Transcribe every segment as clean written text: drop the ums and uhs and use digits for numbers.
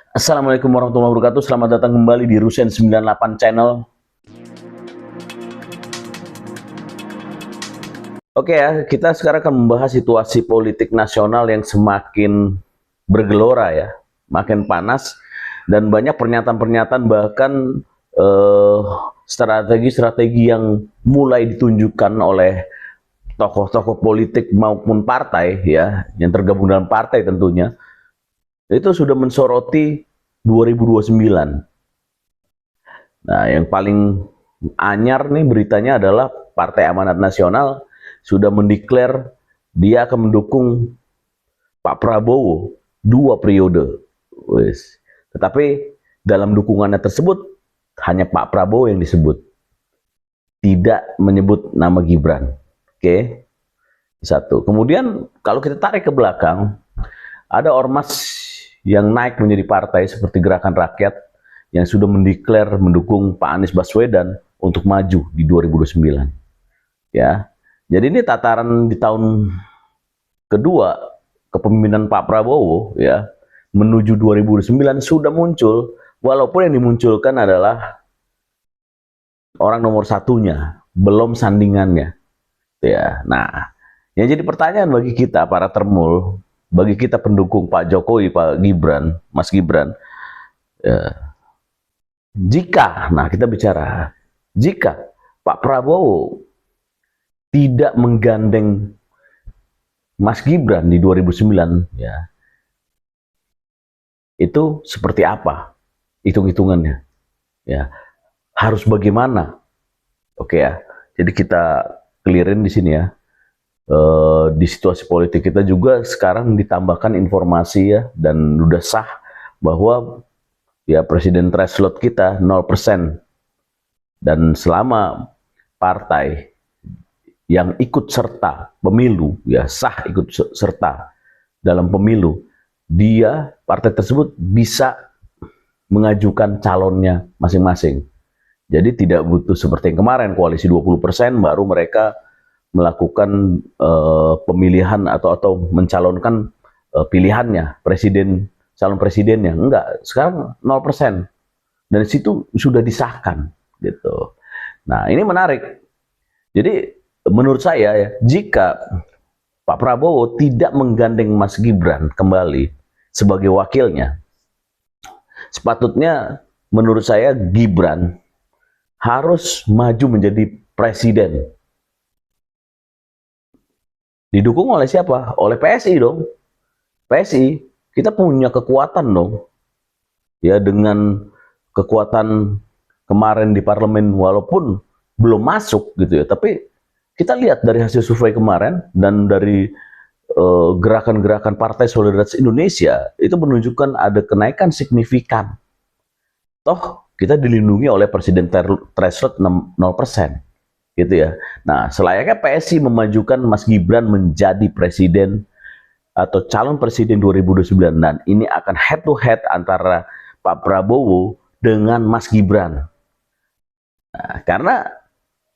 Assalamualaikum warahmatullahi wabarakatuh. Selamat datang kembali di Rusen 98 Channel. Oke ya, kita sekarang akan membahas situasi politik nasional yang semakin bergelora ya, makin panas, dan banyak pernyataan-pernyataan bahkan strategi-strategi yang mulai ditunjukkan oleh tokoh-tokoh politik maupun partai ya, yang tergabung dalam partai tentunya, itu sudah mensoroti 2029. Nah, yang paling anyar nih beritanya adalah Partai Amanat Nasional sudah mendeklar dia akan mendukung Pak Prabowo 2 periode. Wes. Tetapi dalam dukungannya tersebut hanya Pak Prabowo yang disebut, tidak menyebut nama Gibran. Oke, satu. Kemudian kalau kita tarik ke belakang, ada ormas yang naik menjadi partai seperti Gerakan Rakyat yang sudah mendeklar mendukung Pak Anies Baswedan untuk maju di 2029. Ya. Jadi ini tataran di tahun kedua kepemimpinan Pak Prabowo ya, menuju 2029 sudah muncul, walaupun yang dimunculkan adalah orang nomor satunya, belum sandingannya. Ya. Nah, yang jadi pertanyaan bagi kita para termul, bagi kita pendukung Pak Jokowi, Pak Gibran, Mas Gibran, ya, kita bicara, jika Pak Prabowo tidak menggandeng Mas Gibran di 2009, ya, itu seperti apa hitung-hitungannya? Ya, harus bagaimana? Oke ya, jadi kita clearin di sini ya. Di situasi politik kita juga sekarang ditambahkan informasi ya, dan udah sah bahwa ya presiden threshold kita 0%, dan selama partai yang ikut serta pemilu ya sah ikut serta dalam pemilu, dia partai tersebut bisa mengajukan calonnya masing-masing. Jadi tidak butuh seperti yang kemarin koalisi 20% baru mereka melakukan pemilihan atau mencalonkan pilihannya, calon presidennya. Enggak, sekarang 0%. Dan situ sudah disahkan gitu. Nah, ini menarik. Jadi menurut saya ya, jika Pak Prabowo tidak menggandeng Mas Gibran kembali sebagai wakilnya, sepatutnya menurut saya Gibran harus maju menjadi presiden. Didukung oleh siapa? Oleh PSI dong. PSI, kita punya kekuatan dong. Ya, dengan kekuatan kemarin di parlemen walaupun belum masuk gitu ya. Tapi kita lihat dari hasil survei kemarin dan dari gerakan-gerakan Partai Solidaritas Indonesia itu menunjukkan ada kenaikan signifikan. Toh kita dilindungi oleh presiden threshold 0%. Gitu ya. Nah, selayaknya PSI memajukan Mas Gibran menjadi presiden atau calon presiden 2029, dan ini akan head to head antara Pak Prabowo dengan Mas Gibran. Nah, karena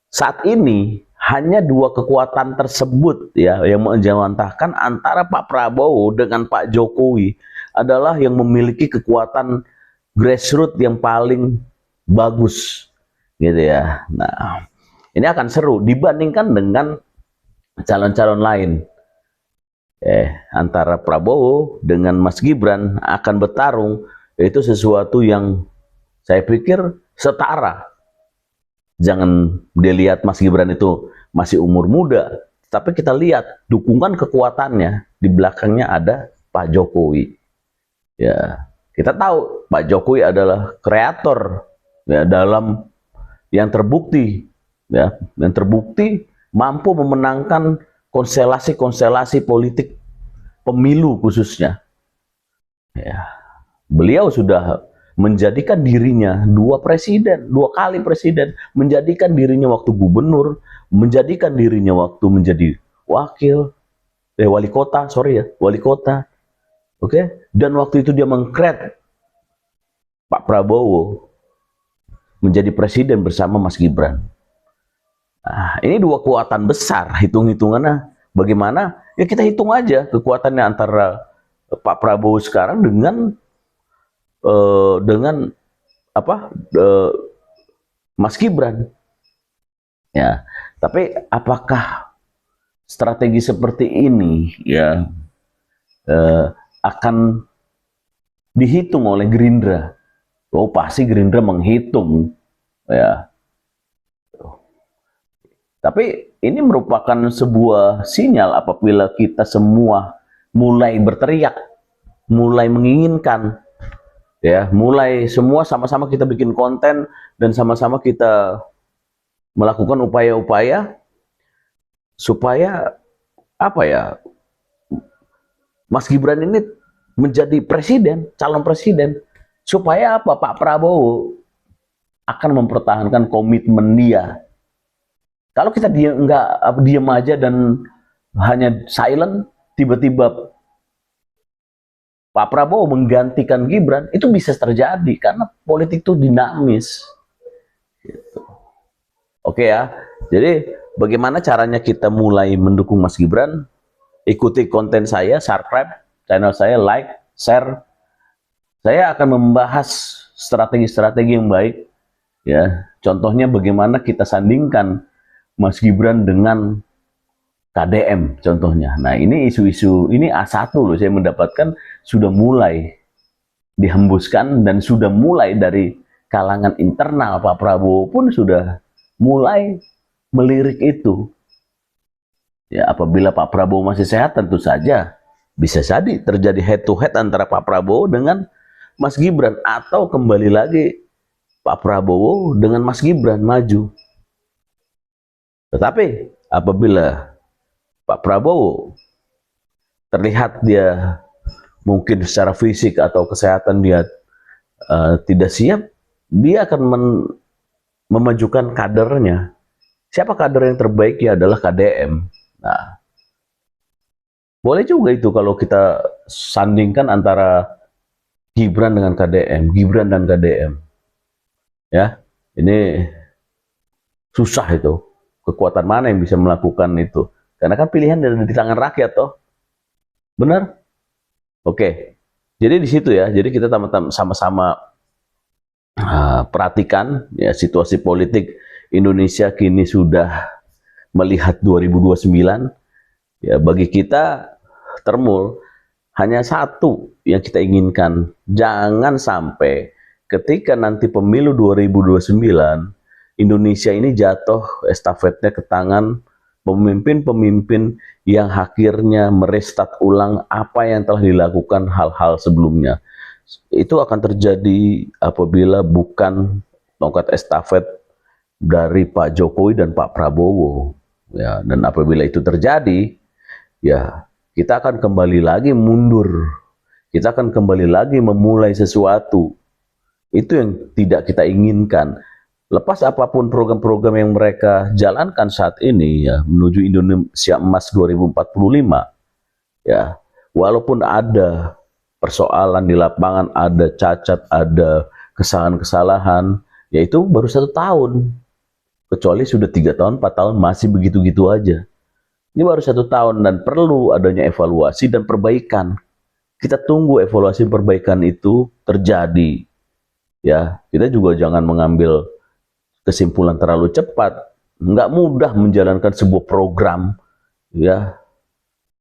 saat ini hanya dua kekuatan tersebut ya yang menjawantahkan antara Pak Prabowo dengan Pak Jokowi adalah yang memiliki kekuatan grassroots yang paling bagus gitu ya. Nah, ini akan seru dibandingkan dengan calon-calon lain. Antara Prabowo dengan Mas Gibran akan bertarung, itu sesuatu yang saya pikir setara. Jangan dilihat Mas Gibran itu masih umur muda, tapi kita lihat dukungan kekuatannya di belakangnya ada Pak Jokowi. Ya, kita tahu Pak Jokowi adalah kreator ya, dalam yang terbukti mampu memenangkan konstelasi-konstelasi politik pemilu khususnya. Ya, beliau sudah menjadikan dirinya dua kali presiden, menjadikan dirinya waktu gubernur, menjadikan dirinya waktu menjadi wali kota. Oke, dan waktu itu dia mengkreat Pak Prabowo menjadi presiden bersama Mas Gibran. Nah, ini dua kekuatan besar, hitung-hitungannya bagaimana? Ya kita hitung aja kekuatannya antara Pak Prabowo sekarang dengan dengan apa Mas Gibran. Ya, tapi apakah strategi seperti ini ya akan dihitung oleh Gerindra? Oh, pasti Gerindra menghitung ya. Tapi ini merupakan sebuah sinyal apabila kita semua mulai berteriak, mulai menginginkan, ya, mulai semua sama-sama kita bikin konten dan sama-sama kita melakukan upaya-upaya supaya apa ya, Mas Gibran ini menjadi presiden, calon presiden, supaya apa, Pak Prabowo akan mempertahankan komitmen dia. Kalau kita diam aja dan hanya silent, tiba-tiba Pak Prabowo menggantikan Gibran, itu bisa terjadi karena politik itu dinamis. Gitu. Oke ya, jadi bagaimana caranya kita mulai mendukung Mas Gibran? Ikuti konten saya, subscribe channel saya, like, share. Saya akan membahas strategi-strategi yang baik. Ya, contohnya bagaimana kita sandingkan Mas Gibran dengan KDM contohnya. Nah, ini isu-isu, ini A1 loh, saya mendapatkan sudah mulai dihembuskan dan sudah mulai dari kalangan internal Pak Prabowo pun sudah mulai melirik itu. Ya, apabila Pak Prabowo masih sehat tentu saja bisa jadi terjadi head to head antara Pak Prabowo dengan Mas Gibran, atau kembali lagi Pak Prabowo dengan Mas Gibran maju. Tetapi apabila Pak Prabowo terlihat dia mungkin secara fisik atau kesehatan dia tidak siap, dia akan memajukan kadernya. Siapa kader yang terbaik? Ya adalah KDM. Nah, boleh juga itu kalau kita sandingkan antara Gibran dengan KDM, Gibran dan KDM. Ya, ini susah itu. Kekuatan mana yang bisa melakukan itu? Karena kan pilihan ada di tangan rakyat, toh. Benar? Oke. Jadi di situ ya. Jadi kita sama-sama perhatikan ya, situasi politik Indonesia kini sudah melihat 2029. Ya, bagi kita Termul hanya satu yang kita inginkan, jangan sampai ketika nanti pemilu 2029 Indonesia ini jatuh estafetnya ke tangan pemimpin-pemimpin yang akhirnya merestart ulang apa yang telah dilakukan hal-hal sebelumnya. Itu akan terjadi apabila bukan tongkat estafet dari Pak Jokowi dan Pak Prabowo. Ya, dan apabila itu terjadi, ya kita akan kembali lagi mundur. Kita akan kembali lagi memulai sesuatu. Itu yang tidak kita inginkan. Lepas apapun program-program yang mereka jalankan saat ini ya menuju Indonesia Emas 2045, ya walaupun ada persoalan di lapangan, ada cacat, ada kesalahan-kesalahan, ya itu baru 1 tahun. Kecuali sudah 3 tahun, 4 tahun masih begitu-gitu aja. Ini baru 1 tahun dan perlu adanya evaluasi dan perbaikan. Kita tunggu evaluasi perbaikan itu terjadi. Ya, kita juga jangan mengambil kesimpulan terlalu cepat. Nggak mudah menjalankan sebuah program ya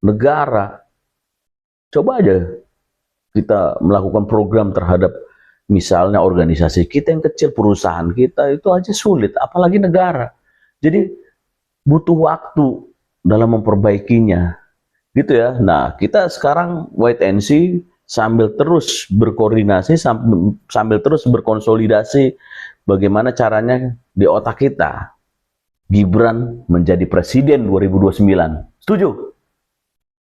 negara. Coba aja kita melakukan program terhadap misalnya organisasi kita yang kecil, perusahaan kita, itu aja sulit, apalagi negara. Jadi butuh waktu dalam memperbaikinya gitu ya. Nah, kita sekarang wait and see sambil terus berkoordinasi, sambil terus berkonsolidasi bagaimana caranya di otak kita Gibran menjadi presiden 2029. Setuju?